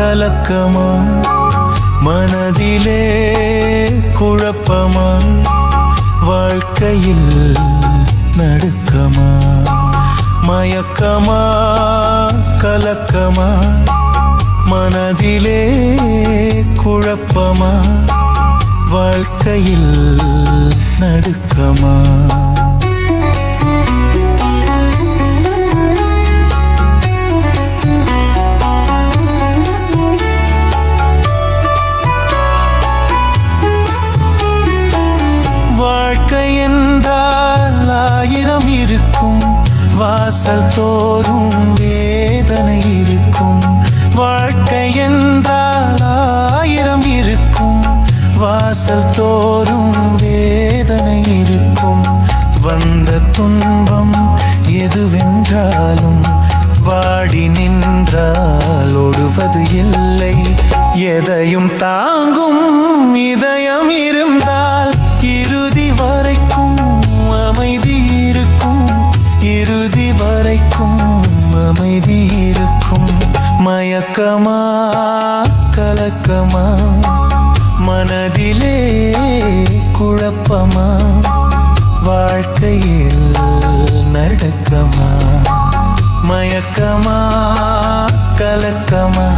கலக்கமா மனதிலே குழப்பமா வாழ்க்கையில் நடுக்கமா மயக்கமா கலக்கமா மனதிலே குழப்பமா வாழ்க்கையில் நடுக்கமா வாழ்க்கை என்றால் ஆயிரம் இருக்கும் வாசல் தோறும் வேதனை இருக்கும் வாழ்க்கை என்றால் ஆயிரம் இருக்கும் வாசல் தோறும் வேதனை இருக்கும் வந்த துன்பம் எதுவென்றாலும் வாடி நின்றால் ஓடுவது இல்லை எதையும் தாங்கும் இதயம் இருந்தால் இறுதி வரைக்கும் அமைதி இருக்கும் இறுதி வரைக்கும் அமைதி இருக்கும் மயக்கமா கலக்கமா மனதிலே குழப்பமா வாழ்க்கையில் நடுக்கமா மயக்கமா கலக்கமா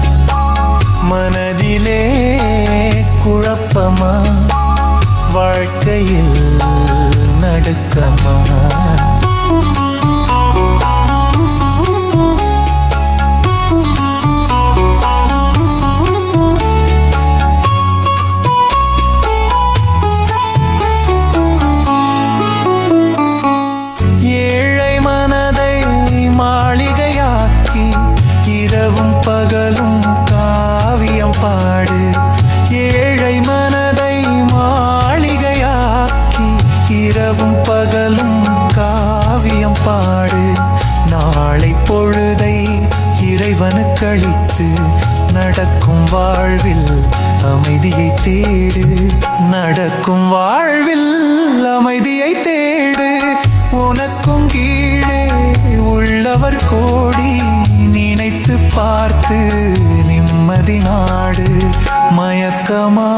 மனதிலே குழப்பமா வாழ்க்கையில் நடுக்கமா இரவும் பகலும் காவியம் பாடு ஏழை மனதை மாளிகையாக்கி இரவும் பகலும் காவியம் பாடு நாளை பொழுதை இறைவனுக்களித்து நடக்கும் வாழ்வில் அமைதியை தேடு நடக்கும் வாழ்வில் அமைதியை தேடு உனக்கும் கீழே உள்ளவர் கோடி நினைத்து பார்த்து நிம்மதி நாடு மயக்கமா